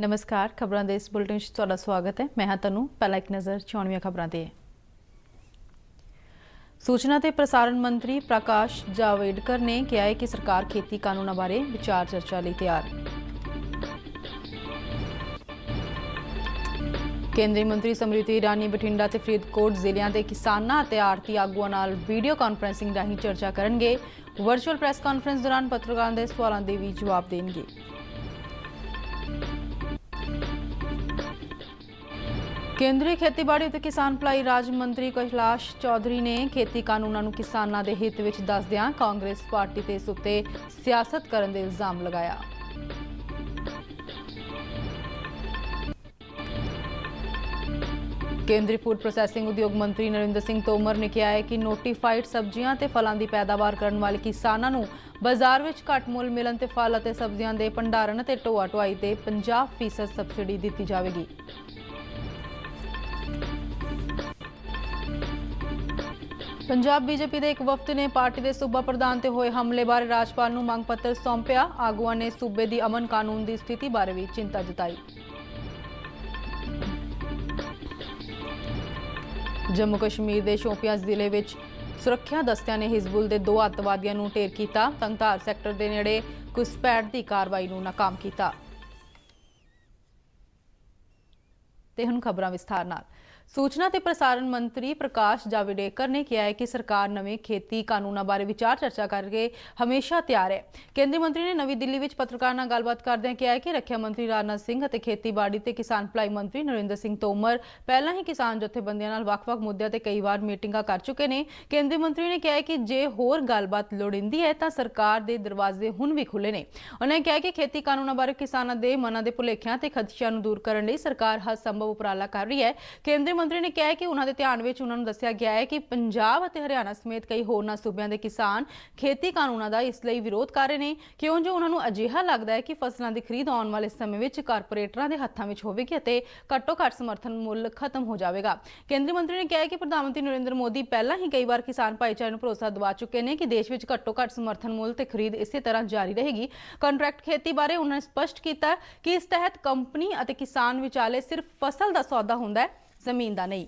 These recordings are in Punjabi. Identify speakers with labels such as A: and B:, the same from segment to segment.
A: नमस्कार, खबरों के इस बुलेटिन में तुहाडा स्वागत है। मैं हाँ तनु। पहला एक नज़र चौणवीं खबरों ते। सूचना ते प्रसारण मंत्री प्रकाश जावड़ेकर ने कहा है कि सरकार खेती कानूनों बारे विचार चर्चा लिए तैयार। केंद्रीय मंत्री स्मृति ईरानी बठिंडा ते फरीदकोट जिलों के किसानों ते आड़ती आगुआं नाल वीडियो कॉन्फ्रेंसिंग राहीं चर्चा करनगे। वर्चुअल प्रेस कॉन्फ्रेंस दौरान पत्रकारों के सवालों के भी जवाब देंगे। केंद्रीय खेतीबाड़ी ते किसान भलाई राज मंत्री कैलाश चौधरी ने खेती कानूनों नूं किसानां दे हित विच दसदिआं कांग्रेस पार्टी ते इस उत्ते सियासत करन दे इल्जाम लगाया। केंद्रीय फूड प्रोसैसिंग उद्योग मंत्री नरेंद्र सिंह तोमर ने कहा है कि नोटिफाइड सब्जियां ते फलों की पैदावार करने वाले किसानों नूं बाजार विच घट मुल मिलन ते फल ते सब्जियां दे भंडारण ते ढोआ ढुआई ते 50% सबसिडी दी जाएगी। पंजाब बीजेपी के एक वफद ने पार्टी के सूबा प्रधान ते होए हमले बारे राजपाल नूं मंग पत्र सौंपिया। आगुआं ने सूबे की अमन कानून की स्थिति बारे भी चिंता जताई। जम्मू कश्मीर के शोपियां जिले में सुरक्षा दस्तियां ने हिजबुल के 2 अतवादियों नूं ढेर किया। तंगधार सैक्टर के नेड़े घुसपैठ की कार्रवाई नूं नाकाम किया। ते हुण खबरां विस्तार नाल। सूचना ते प्रसारण मंत्री प्रकाश जावड़ेकर ने कहा है कि सरकार नवे खेती कानूनों बारे विचार चर्चा करके हमेशा तैयार है। केंद्रीय मंत्री ने नवी दिल्ली में पत्रकारों नाल गलबात करदे कहा है कि रक्षा मंत्री राजनाथ सिंह और खेतीबाड़ी ते किसान भलाई मंत्री नरेंद्र सिंह तोमर पहला ही किसान जथेबंदियों नाल वख-वख मुद्दों ते कई बार मीटिंगां कर चुके हैं। केंद्रीय मंत्री ने कहा है कि जे होर गलबात लोड़ींदी है तो सरकार के दरवाजे हुण भी खुले ने। उन्होंने कहा कि खेती कानूनों बारे किसानों के मनां दे भुलेखिआं ते खदशिआं नूं दूर करने लई सरकार हर संभव उपराला कर रही है। केंद्रीय मंत्री ने कहा है कि उन्होंने ध्यान में उन्होंने दस्सिया गया है कि पंजाब और हरियाणा समेत कई होरना सूबों के किसान खेती कानूनों का इसलिए विरोध कर रहे हैं क्यों जो उन्होंने अजिहा लगता है कि फसलों की खरीद आने वाले समय में कारपोरेटरों के हत्थों में होगी और घट्टो घट समर्थन मुल खत्म हो जाएगा। केंद्रीय मंत्री ने कहा है कि प्रधानमंत्री नरेंद्र मोदी पहला ही कई बार किसान भाईचारे को भरोसा दिवा चुके हैं कि देश में घट्टो घट समर्थन मुल ते खरीद इसी तरह जारी रहेगी। कॉन्ट्रैक्ट खेती बारे उन्होंने स्पष्ट किया कि इस तहत कंपनी और किसान विचाले सिर्फ फसल का सौदा होंदा है, जमीन का नहीं।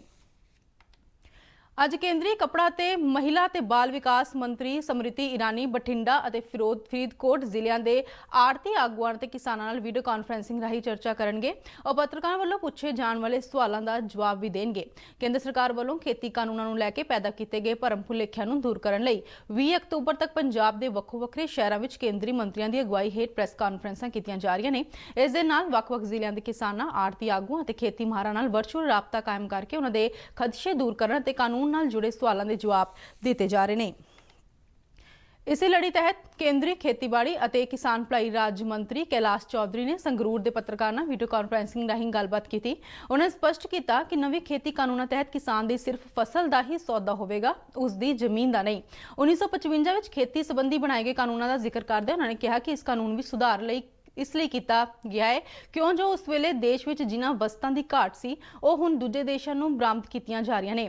A: अज केंद्रीय कपड़ा ते महिला ते बाल विकास मंत्री स्मृति ईरानी बठिंडा और फरीदकोट जिलों के आड़ती आगुआं ते किसानां नाल वीडियो कॉन्फ्रेंसिंग राही चर्चा करनगे और पत्रकारों वालों पूछे जाने वाले सवालों का जवाब भी देंगे। केंद्र सरकार वालों खेती कानूनों नूं लैके पैदा किए गए भरम भुलेखिआं नूं दूर करन लई 20 अक्तूबर तक पंजाब के वक्खो वक्खरे शहरों में केंद्रीय मंत्रियों की अगुवाई हेठ प्रैस कॉन्फ्रेंसां कीतियां जा रही ने। इस दे नाल वक्ख-वक्ख जिलों के किसानां आड़ती आगुआं ते खेती माहरां नाल वर्चुअल राबता कायम करके उन्हां दे खदशे दूर करन ते कानून नाल जुड़े सवालों के जवाब दिते जा रहे हैं। इसी लड़ी तहत केंद्रीय खेतीबाड़ी और किसान भलाई राज मंत्री कैलाश चौधरी ने संगरूर के पत्रकारों नाल वीडियो कॉन्फ्रेंसिंग राही गलबात की। उन्होंने स्पष्ट किया कि नवे खेती कानूनों तहत किसान की सिर्फ फसल का ही सौदा होगा, उसकी जमीन का नहीं। 1955 में खेती संबंधी बनाए गए कानूनों का जिक्र करते उन्होंने कहा कि इस कानून में सुधार लई इसलिए किया गया है क्यों जो उस वेले देश में जिन्हां वस्तां की घाट सी वो हुण दूजे देशों नूं बरामद कीतियां जा रही ने।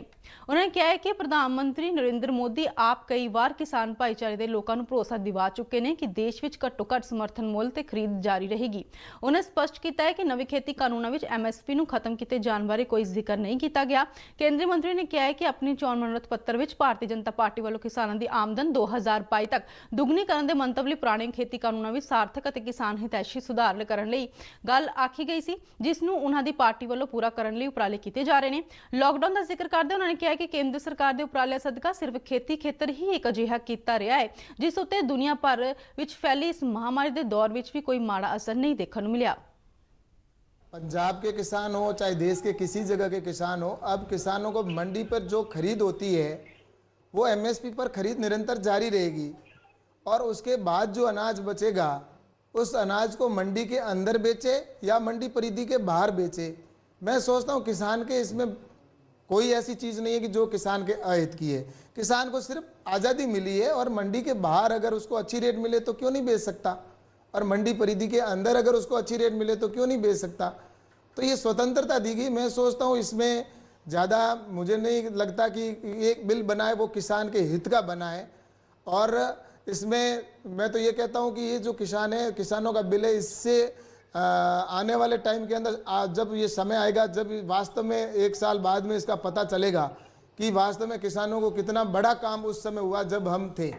A: उन्होंने कहा है कि प्रधानमंत्री नरेंद्र मोदी आप कई बार किसान भाईचारे के लोगों को भरोसा दिवा चुके हैं कि देश में घट्टो घट समर्थन मुल ते खरीद जारी रहेगी। उन्होंने स्पष्ट किया है कि नवे खेती कानूनों में MSP नूं खत्म किए जाने बारे कोई जिक्र नहीं किया गया। केंद्रीय मंत्री ने कहा है कि अपनी चोण मनोरथ पत्र में भारतीय जनता पार्टी वालों किसानों की आमदन 2022 तक दुगनी करने के मंतव लई पुराने खेती कानूनों में सार्थक और किसान हितैषी सुधार करने लई गल आखी गई सी जिसनूं उन्हां दी पार्टी वालों पूरा करने लई उपराले किए जा रहे हैं। लॉकडाउन का जिक्र करते उन्होंने कहा कि केंद्र सरकार के उपराले सदका सिर्फ खेती खेतर ही एक अजिहा किया रहा है जिस उत्ते दुनिया भर विच फैली इस महामारी के दौर में भी कोई माड़ा असर नहीं देखने को मिला।
B: पंजाब के किसान हो चाहे देश के किसी जगह के किसान हो, अब किसानों को मंडी पर जो खरीद होती है वो MSP पर खरीद निरंतर जारी रहेगी और उसके बाद जो अनाज बचेगा उस अनाज को मंडी के अंदर बेचे या मंडी परिधि के बाहर बेचे। मैं सोचता हूँ किसान के इसमें कोई ऐसी चीज़ नहीं है कि जो किसान के अहित की है। किसान को सिर्फ आज़ादी मिली है और मंडी के बाहर अगर उसको अच्छी रेट मिले तो क्यों नहीं बेच सकता, और मंडी परिधि के अंदर अगर उसको अच्छी रेट मिले तो क्यों नहीं बेच सकता। तो ये स्वतंत्रता दी गई। मैं सोचता हूँ इसमें ज़्यादा मुझे नहीं लगता कि एक बिल बनाए वो किसान के हित का बनाए, और इसमें मैं तो ये कहता हूँ कि ये जो किसान है, किसानों का बिल है, इससे आने वाले टाइम के अंदर जब ये समय आएगा, जब वास्तव में 1 साल बाद में इसका पता चलेगा कि वास्तव में किसानों को कितना बड़ा काम उस समय हुआ जब हम थे।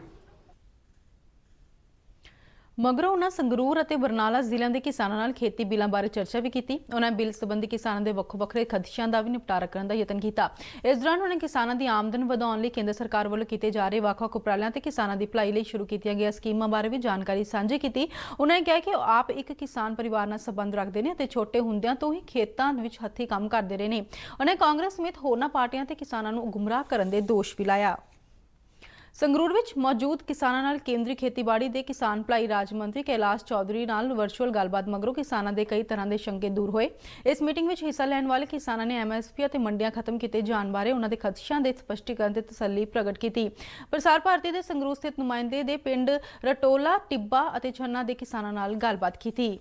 A: ਮਗਰੋਂ ਉਹਨਾਂ ਸੰਗਰੂਰ ਅਤੇ ਬਰਨਾਲਾ ਜ਼ਿਲ੍ਹਿਆਂ ਦੇ ਕਿਸਾਨਾਂ ਨਾਲ ਖੇਤੀ ਬਿੱਲਾਂ ਬਾਰੇ ਚਰਚਾ ਵੀ ਕੀਤੀ। ਉਹਨਾਂ ਬਿੱਲ ਸੰਬੰਧੀ ਕਿਸਾਨਾਂ ਦੇ ਵੱਖੋ ਵੱਖਰੇ ਖਦਸ਼ਿਆਂ ਦਾ ਵੀ ਨਿਪਟਾਰਾ ਕਰਨ ਦਾ ਯਤਨ ਕੀਤਾ। ਇਸ ਦੌਰਾਨ ਉਹਨਾਂ ਕਿਸਾਨਾਂ ਦੀ ਆਮਦਨ ਵਧਾਉਣ ਲਈ ਕੇਂਦਰ ਸਰਕਾਰ ਵੱਲੋਂ ਕੀਤੇ ਜਾ ਰਹੇ ਵੱਖ-ਵੱਖ ਉਪਰਾਲਿਆਂ ਤੇ ਕਿਸਾਨਾਂ ਦੀ ਭਲਾਈ ਲਈ ਸ਼ੁਰੂ ਕੀਤੀਆਂ ਗਈਆਂ ਸਕੀਮਾਂ ਬਾਰੇ ਵੀ ਜਾਣਕਾਰੀ ਸਾਂਝੀ ਕੀਤੀ। ਉਹਨਾਂ ਨੇ ਕਿਹਾ ਕਿ ਉਹ ਆਪ ਇੱਕ ਕਿਸਾਨ ਪਰਿਵਾਰ ਨਾਲ ਸੰਬੰਧ ਰੱਖਦੇ ਨੇ ਅਤੇ ਛੋਟੇ ਹੁੰਦਿਆਂ ਤੋਂ ਹੀ ਖੇਤਾਂ ਵਿੱਚ ਹੱਥੀਂ ਕੰਮ ਕਰਦੇ ਰਹੇ ਨੇ। ਉਹਨਾਂ ਕਾਂਗਰਸ ਸਮੇਤ ਹੋਰਨਾਂ ਪਾਰਟੀਆਂ ਤੇ ਕਿਸਾਨਾਂ ਨੂੰ ਗੁੰਮਰਾਹ ਕਰਨ ਦੇ ਦੋਸ਼ ਵੀ ਲਾਇਆ। ਸੰਗਰੂਰ ਵਿੱਚ ਮੌਜੂਦ ਕਿਸਾਨਾਂ ਨਾਲ ਕੇਂਦਰੀ ਖੇਤੀਬਾੜੀ ਦੇ ਕਿਸਾਨ ਭਲਾਈ ਰਾਜ ਮੰਤਰੀ ਕੈਲਾਸ਼ ਚੌਧਰੀ ਨਾਲ ਵਰਚੁਅਲ ਗੱਲਬਾਤ ਮਗਰੋਂ ਕਿਸਾਨਾਂ ਦੇ ਕਈ ਤਰ੍ਹਾਂ ਦੇ ਸ਼ੰਕੇ ਦੂਰ ਹੋਏ। ਇਸ ਮੀਟਿੰਗ ਵਿੱਚ ਹਿੱਸਾ ਲੈਣ ਵਾਲੇ ਕਿਸਾਨਾਂ ਨੇ MSP ਅਤੇ ਮੰਡੀਆਂ ਖਤਮ ਕੀਤੇ ਜਾਣ ਬਾਰੇ ਉਹਨਾਂ ਦੇ ਖਦਸ਼ਿਆਂ ਦੇ ਸਪਸ਼ਟੀਕਰਨ ਤੇ ਤਸੱਲੀ ਪ੍ਰਗਟ ਕੀਤੀ। ਪ੍ਰਸਾਰ ਭਾਰਤੀ ਦੇ ਸੰਗਰੂਰ ਸਥਿਤ ਨੁਮਾਇੰਦੇ ਦੇ ਪਿੰਡ ਰਟੋਲਾ, ਟਿੱਬਾ ਅਤੇ ਛੰਨਾ ਦੇ ਕਿਸਾਨਾਂ ਨਾਲ ਗੱਲਬਾਤ ਕੀਤੀ।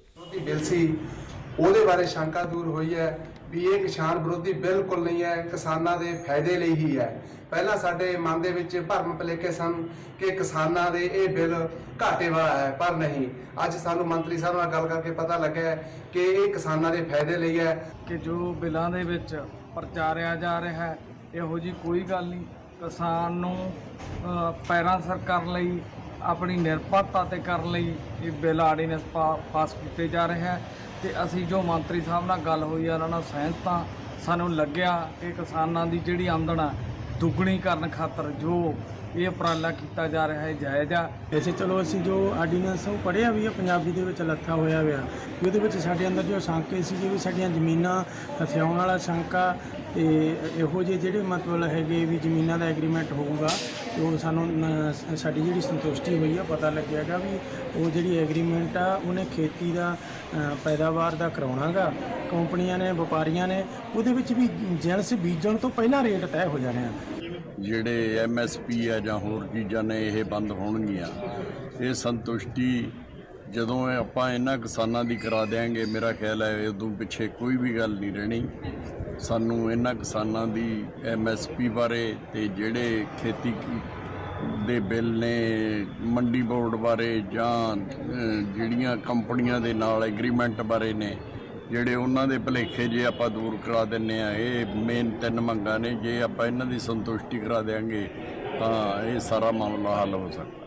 C: ਉਹਦੇ ਬਾਰੇ ਸ਼ੰਕਾ ਦੂਰ ਹੋਈ ਹੈ ਵੀ ਇਹ ਕਿਸਾਨ ਵਿਰੋਧੀ ਬਿਲਕੁਲ ਨਹੀਂ ਹੈ, ਕਿਸਾਨਾਂ ਦੇ ਫਾਇਦੇ ਲਈ ਹੀ ਹੈ। ਪਹਿਲਾਂ ਸਾਡੇ ਮਨ ਦੇ ਵਿੱਚ ਭਰਮ ਭੁਲੇਖੇ ਸਨ ਕਿ ਕਿਸਾਨਾਂ ਦੇ ਇਹ ਬਿੱਲ ਘਾਟੇ ਵਾਲਾ ਹੈ, ਪਰ ਨਹੀਂ। ਅੱਜ ਸਾਨੂੰ ਮੰਤਰੀ ਸਾਹਿਬ ਨਾਲ ਗੱਲ ਕਰਕੇ ਪਤਾ ਲੱਗਿਆ ਕਿ ਇਹ ਕਿਸਾਨਾਂ ਦੇ ਫਾਇਦੇ ਲਈ ਹੈ।
D: ਕਿ ਜੋ ਬਿੱਲਾਂ ਦੇ ਵਿੱਚ ਪ੍ਰਚਾਰਿਆ ਜਾ ਰਿਹਾ ਹੈ ਇਹੋ ਜੀ ਕੋਈ ਗੱਲ ਨਹੀਂ। ਕਿਸਾਨ ਨੂੰ ਪੈਰਾਂ ਸਰ ਕਰਨ ਲਈ, ਆਪਣੀ ਨਿਰਭਰਤਾ ਤੇ ਕਰਨ ਲਈ ਇਹ ਬਿੱਲ ਆਰਡੀਨੈਂਸ ਪਾਸ ਕੀਤੇ ਜਾ ਰਹੇ ਹੈ ਤੇ ਅਸੀਂ ਜੋ ਮੰਤਰੀ ਸਾਹਿਬ ਨਾਲ ਗੱਲ ਹੋਈ ਆ ਉਹਨਾਂ ਨਾਲ ਸਹਿਮਤ ਹਾਂ। ਸਾਨੂੰ ਲੱਗਿਆ ਕਿ ਕਿਸਾਨਾਂ ਦੀ ਜਿਹੜੀ ਆਮਦਨ ਆ ਦੁੱਗਣੀ ਕਰਨ ਖਾਤਰ ਜੋ ਇਹ ਉਪਰਾਲਾ ਕੀਤਾ ਜਾ ਰਿਹਾ ਹੈ ਜਾਇਜ਼ ਆ।
E: ਵੈਸੇ ਚਲੋ ਅਸੀਂ ਜੋ ਆਰਡੀਨੈਂਸ ਉਹ ਪੜ੍ਹਿਆ ਵੀ ਆ, ਪੰਜਾਬੀ ਦੇ ਵਿੱਚ ਲੱਥਾ ਹੋਇਆ ਵਿਆ ਵੀ ਉਹਦੇ ਵਿੱਚ ਸਾਡੇ ਅੰਦਰ ਜੋ ਸ਼ੰਕੇ ਸੀ ਵੀ ਸਾਡੀਆਂ ਜ਼ਮੀਨਾਂ ਹਥਿਆਉਣ ਵਾਲਾ ਸ਼ੰਕਾ ਤੇ ਇਹੋ ਜਿਹੇ ਜਿਹੜੇ ਮਤਲਬ ਹੈਗੇ ਵੀ ਜ਼ਮੀਨਾਂ ਦਾ ਐਗਰੀਮੈਂਟ ਹੋਊਗਾ ਤੇ ਉਹ ਸਾਨੂੰ ਸਾਡੀ ਜਿਹੜੀ ਸੰਤੁਸ਼ਟੀ ਹੋਈ ਆ, ਪਤਾ ਲੱਗਿਆਗਾ ਵੀ ਉਹ ਜਿਹੜੀ ਐਗਰੀਮੈਂਟ ਆ ਉਹਨੇ ਖੇਤੀ ਦਾ ਪੈਦਾਵਾਰ ਦਾ ਕਰਾਉਣਾਗਾ। ਕੰਪਨੀਆਂ ਨੇ, ਵਪਾਰੀਆਂ ਨੇ ਉਹਦੇ ਵਿੱਚ ਵੀ ਜਿਣਸ ਬੀਜਣ ਤੋਂ ਪਹਿਲਾਂ ਰੇਟ ਤੈਅ ਹੋ ਜਾਣੇ ਆ।
F: ਜਿਹੜੇ MSP ਆ ਜਾਂ ਹੋਰ ਚੀਜ਼ਾਂ ਨੇ ਇਹ ਬੰਦ ਹੋਣਗੀਆਂ। ਇਹ ਸੰਤੁਸ਼ਟੀ ਜਦੋਂ ਆਪਾਂ ਇਹਨਾਂ ਕਿਸਾਨਾਂ ਦੀ ਕਰਾ ਦਿਆਂਗੇ, ਮੇਰਾ ਖਿਆਲ ਹੈ ਉਦੋਂ ਪਿੱਛੇ ਕੋਈ ਵੀ ਗੱਲ ਨਹੀਂ ਰਹਿਣੀ। ਸਾਨੂੰ ਇਹਨਾਂ ਕਿਸਾਨਾਂ ਦੀ MSP ਬਾਰੇ ਤੇ ਜਿਹੜੇ ਖੇਤੀ ਦੇ ਬਿੱਲ ਨੇ, ਮੰਡੀ ਬੋਰਡ ਬਾਰੇ ਜਾਂ ਜਿਹੜੀਆਂ ਕੰਪਨੀਆਂ ਦੇ ਨਾਲ ਐਗਰੀਮੈਂਟ ਬਾਰੇ ਨੇ, ਜਿਹੜੇ ਉਹਨਾਂ ਦੇ ਭੁਲੇਖੇ ਜੇ ਆਪਾਂ ਦੂਰ ਕਰਾ ਦਿੰਦੇ ਆ। ਇਹ ਮੇਨ 3 ਮੰਗਾਂ ਨੇ। ਜੇ ਆਪਾਂ ਇਹਨਾਂ ਦੀ ਸੰਤੁਸ਼ਟੀ ਕਰਾ ਦਿਆਂਗੇ ਤਾਂ ਇਹ ਸਾਰਾ ਮਾਮਲਾ ਹੱਲ ਹੋ ਸਕਦਾ।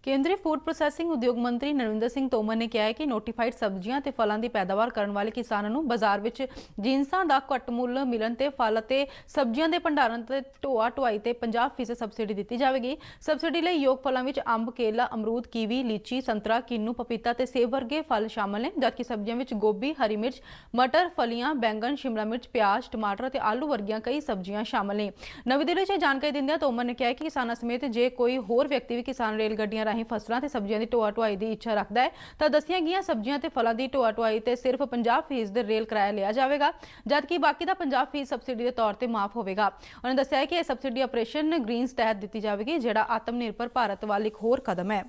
A: ਕੇਂਦਰੀ ਫੂਡ ਪ੍ਰੋਸੈਸਿੰਗ ਉਦਯੋਗ ਮੰਤਰੀ ਨਰਿੰਦਰ ਸਿੰਘ ਤੋਮਰ ਨੇ ਕਿਹਾ ਹੈ ਕਿ ਨੋਟੀਫਾਈਡ ਸਬਜ਼ੀਆਂ ਤੇ ਫਲਾਂ ਦੀ ਪੈਦਾਵਾਰ ਕਰਨ ਵਾਲੇ ਕਿਸਾਨਾਂ ਨੂੰ ਬਾਜ਼ਾਰ ਵਿੱਚ ਜਿਨਸਾਂ ਦਾ ਘੱਟ ਮੁੱਲ ਮਿਲਣ ਤੇ ਫਲ ਅਤੇ ਸਬਜ਼ੀਆਂ ਦੇ ਭੰਡਾਰਨ ਤੇ ਢੋਆ ਢੁਆਈ ਤੇ 50% ਸਬਸਿਡੀ ਦਿੱਤੀ ਜਾਵੇਗੀ। ਸਬਸਿਡੀ ਲਈ ਯੋਗ ਫਲਾਂ ਵਿੱਚ ਅੰਬ, ਕੇਲਾ, ਅਮਰੂਦ, ਕੀਵੀ, ਲੀਚੀ, ਸੰਤਰਾ, ਕਿੰਨੂ, ਪਪੀਤਾ ਤੇ ਸੇਬ ਵਰਗੇ ਫਲ ਸ਼ਾਮਲ ਨੇ, ਜਦਕਿ ਸਬਜ਼ੀਆਂ ਵਿੱਚ ਗੋਭੀ, ਹਰੀ ਮਿਰਚ, ਮਟਰ, ਫਲੀਆਂ, ਬੈਂਗਣ, ਸ਼ਿਮਲਾ ਮਿਰਚ, ਪਿਆਜ਼, ਟਮਾਟਰ ਅਤੇ ਆਲੂ ਵਰਗੀਆਂ ਕਈ ਸਬਜ਼ੀਆਂ ਸ਼ਾਮਲ ਨੇ। ਨਵੀਂ ਦਿੱਲੀ 'ਚ ਜਾਣਕਾਰੀ ਦਿੰਦਿਆਂ ਤੋਮਰ ਨੇ ਕਿਹਾ ਕਿ ਕਿਸਾਨਾਂ ਸਮੇਤ ਜੇ ਕੋਈ ਹੋਰ ਵਿਅਕਤੀ ਵੀ ਕਿਸਾਨ ਰੇਲ ਗੱਡੀਆਂ ਰਾਹੀਂ ਫਸਲਾਂ ਤੇ ਸਬਜ਼ੀਆਂ ਦੀ ਢੋਆ ਢੁਆਈ ਦੀ ਇੱਛਾ ਰੱਖਦਾ ਹੈ ਤਾਂ ਦੱਸੀਆਂ ਗਈਆਂ ਸਬਜ਼ੀਆਂ ਤੇ ਫਲਾਂ ਦੀ ਢੋਆ ਢੁਆਈ ਤੇ ਸਿਰਫ 50% ਦੇ ਰੇਲ ਕਿਰਾਇਆ ਲਿਆ ਜਾਵੇਗਾ, ਜਦਕਿ ਬਾਕੀ ਦਾ 50% ਸਬਸਿਡੀ ਦੇ ਤੌਰ ਤੇ ਮਾਫ ਹੋਵੇਗਾ। ਉਹਨਾਂ ਨੇ ਦੱਸਿਆ ਕਿ ਇਹ ਸਬਸਿਡੀ ਆਪਰੇਸ਼ਨ ਗ੍ਰੀਨਸ ਤਹਿਤ ਦਿੱਤੀ ਜਾਵੇਗੀ, ਜਿਹੜਾ ਆਤਮ ਨਿਰਭਰ ਭਾਰਤ ਵੱਲ ਇੱਕ ਹੋਰ ਕਦਮ ਹੈ।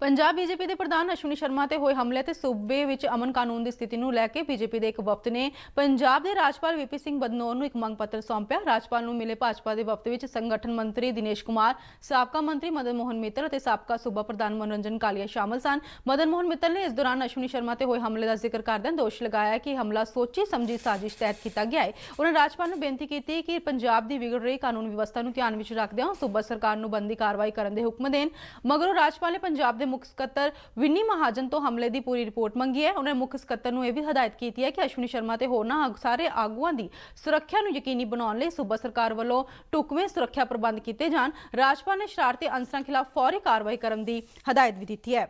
A: ਪੰਜਾਬ ਬੀਜੇਪੀ ਦੇ ਪ੍ਰਧਾਨ ਅਸ਼ਵਨੀ ਸ਼ਰਮਾ ਤੇ ਹੋਏ ਹਮਲੇ ਤੇ ਸੂਬੇ ਵਿੱਚ ਅਮਨ ਕਾਨੂੰਨ ਦੀ ਸਥਿਤੀ ਨੂੰ ਲੈ ਕੇ ਬੀਜੇਪੀ ਦੇ ਇੱਕ ਵਫਦ ਨੇ ਪੰਜਾਬ ਦੇ ਰਾਜਪਾਲ VP ਸਿੰਘ ਬਦਨੌਰ ਨੂੰ ਇੱਕ ਮੰਗ ਪੱਤਰ ਸੌਂਪਿਆ। ਰਾਜਪਾਲ ਨੂੰ ਮਿਲੇ ਭਾਜਪਾ ਦੇ ਵਫਦ ਵਿੱਚ ਸੰਗਠਨ ਮੰਤਰੀ ਦਿਨੇਸ਼ ਕੁਮਾਰ, ਸਾਬਕਾ ਮੰਤਰੀ ਮਦਨ ਮੋਹਨ ਮਿੱਤਲ ਅਤੇ ਸਾਬਕਾ ਸੂਬਾ ਪ੍ਰਧਾਨ ਮਨੋਰੰਜਨ ਕਾਲੀਆ ਸ਼ਾਮਲ ਸਨ। ਮਦਨ ਮੋਹਨ ਮਿੱਤਲ ਨੇ ਇਸ ਦੌਰਾਨ ਅਸ਼ਵਨੀ ਸ਼ਰਮਾ ਤੇ ਹੋਏ ਹਮਲੇ ਦਾ ਜ਼ਿਕਰ ਕਰਦਿਆਂ ਦੋਸ਼ ਲਗਾਇਆ ਕਿ ਹਮਲਾ ਸੋਚੀ ਸਮਝੀ ਸਾਜ਼ਿਸ਼ ਤਹਿਤ ਕੀਤਾ ਗਿਆ ਹੈ। ਉਹਨਾਂ ਰਾਜਪਾਲ ਨੂੰ ਬੇਨਤੀ ਕੀਤੀ ਕਿ ਪੰਜਾਬ ਦੀ ਵਿਗੜ ਰਹੀ ਕਾਨੂੰਨ ਵਿਵਸਥਾ ਨੂੰ ਧਿਆਨ ਵਿੱਚ ਰੱਖਦਿਆਂ ਸੂਬਾ ਸਰਕਾਰ ਨੂੰ ਬੰਦੀ ਕਾਰਵਾਈ ਕਰਨ ਦੇ ਹੁਕਮ ਦੇਣ। ਮਗਰੋਂ ਰਾਜਪਾਲ ਨੇ ਪੰਜਾਬ ਦੇ ਮੁੱਖ ਸਕੱਤਰ ਵਿਨੀ ਮਹਾਜਨ ਤੋਂ ਹਮਲੇ ਦੀ ਪੂਰੀ ਰਿਪੋਰਟ ਮੰਗੀ ਹੈ। ਉਹਨਾਂ ਨੇ ਮੁੱਖ ਸਕੱਤਰ ਨੂੰ ਇਹ ਵੀ ਹਦਾਇਤ ਕੀਤੀ ਹੈ ਕਿ ਅਸ਼ਵਨੀ ਸ਼ਰਮਾ ਤੇ ਹੋਰਨਾਂ ਸਾਰੇ ਆਗੂਆਂ ਦੀ ਸੁਰੱਖਿਆ ਨੂੰ ਯਕੀਨੀ ਬਣਾਉਣ ਲਈ ਸੂਬਾ ਸਰਕਾਰ ਵੱਲੋਂ ਢੁਕਵੇਂ ਸੁਰੱਖਿਆ ਪ੍ਰਬੰਧ ਕੀਤੇ ਜਾਣ। ਰਾਜਪਾਲ ਨੇ ਸ਼ਰਾਰਤੀ ਅਨਸਰਾਂ ਖਿਲਾਫ ਫੌਰੀ ਕਾਰਵਾਈ ਕਰਨ ਦੀ ਹਦਾਇਤ ਵੀ ਦਿੱਤੀ ਹੈ।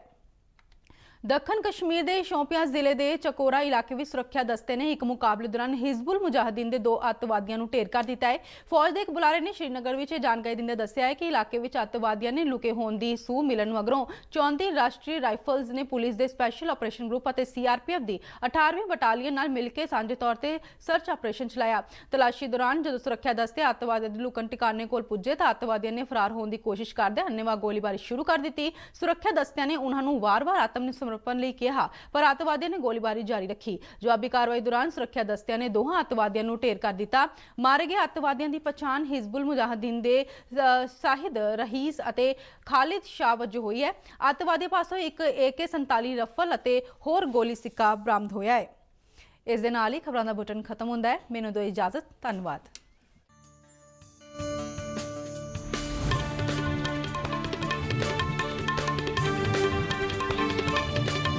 A: ਦੱਖਣ ਕਸ਼ਮੀਰ ਦੇ ਸ਼ੋਪੀਆਂ ਜ਼ਿਲ੍ਹੇ ਦੇ ਚਕੋਰਾ ਇਲਾਕੇ ਵਿੱਚ ਸੁਰੱਖਿਆ ਦਸਤੇ ਨੇ ਇੱਕ ਮੁਕਾਬਲੇ ਦੌਰਾਨ ਹਿਜ਼ਬੁਲ ਮੁਜਾਹਿਦੀਨ ਦੇ 2 ਅੱਤਵਾਦੀਆਂ ਨੂੰ ਢੇਰ ਕਰ ਦਿੱਤਾ ਹੈ। ਫੌਜ ਦੇ ਇੱਕ ਬੁਲਾਰੇ ਨੇ ਸ਼੍ਰੀਨਗਰ ਵਿੱਚ ਜਾਣਕਾਰੀ ਦਿੰਦੇ ਦੱਸਿਆ ਹੈ ਕਿ ਇਲਾਕੇ ਵਿੱਚ ਅੱਤਵਾਦੀਆਂ ਨੇ ਲੁਕੇ ਹੋਣ ਦੀ ਸੂਹ ਮਿਲਣ ਮਗਰੋਂ 34 ਰਾਸ਼ਟਰੀ ਰਾਈਫਲਜ਼ ਨੇ ਪੁਲਿਸ ਦੇ ਸਪੈਸ਼ਲ ਆਪਰੇਸ਼ਨ ਗਰੁੱਪ ਅਤੇ CRPF ਦੀ 18ਵੀਂ ਬਟਾਲੀਅਨ ਨਾਲ ਮਿਲ ਕੇ ਸਾਂਝੇ ਤੌਰ ਤੇ ਸਰਚ ਆਪਰੇਸ਼ਨ ਚਲਾਇਆ। ਤਲਾਸ਼ੀ ਦੌਰਾਨ ਜਦੋਂ ਸੁਰੱਖਿਆ ਦਸਤੇ ਅੱਤਵਾਦੀਆਂ ਦੇ ਲੁਕਣ ਟਿਕਾਣੇ ਕੋਲ ਪੁੱਜੇ ਤਾਂ ਅੱਤਵਾਦੀਆਂ ਨੇ ਫਰਾਰ ਹੋਣ ਦੀ ਕੋਸ਼ਿਸ਼ ਕਰਦੇ ਅੰਨ੍ਹੇਵਾਹ ਗੋਲੀਬਾਰੀ ਸ਼ੁਰੂ ਕਰ ਦਿੱਤੀ। ਸੁਰੱਖਿਆ ਦਸਤਿਆਂ ਨੇ ਉਹਨਾਂ ਨੂੰ ਵਾਰ-ਵਾਰ ਆਤਮ ਸਮਰਪਣ ਲਈ ਕਿਹਾ, ਪਰ ਅੱਤਵਾਦੀਆਂ ਨੇ ਗੋਲੀਬਾਰੀ ਜਾਰੀ ਰੱਖੀ। ਜਵਾਬੀ ਕਾਰਵਾਈ ਦੌਰਾਨ ਸੁਰੱਖਿਆ ਦਸਤਿਆਂ ਨੇ ਦੋਹਾਂ ਅੱਤਵਾਦੀਆਂ ਨੂੰ ਢੇਰ ਕਰ ਦਿੱਤਾ। ਮਾਰੇ ਗਏ ਅੱਤਵਾਦੀਆਂ ਦੀ ਪਛਾਣ ਹਿਜ਼ਬੁਲ ਮੁਜਾਹਿਦੀਨ ਦੇ ਸਾਹਿਦ ਰਹੀਸ ਅਤੇ ਖਾਲਿਦ ਸ਼ਾਹ ਵਜੋਂ ਹੋਈ ਹੈ। ਅੱਤਵਾਦੀਆਂ ਪਾਸੋਂ ਇੱਕ AK-47 ਰਫਲ ਅਤੇ ਹੋਰ ਗੋਲੀ ਸਿੱਕਾ ਬਰਾਮਦ ਹੋਇਆ ਹੈ। ਇਸ ਦੇ ਨਾਲ ਹੀ ਖਬਰਾਂ ਦਾ ਬੁਲੇਟਿਨ ਖਤਮ ਹੁੰਦਾ ਹੈ। ਮੈਨੂੰ ਦਿਓ ਇਜਾਜ਼ਤ। ਧੰਨਵਾਦ।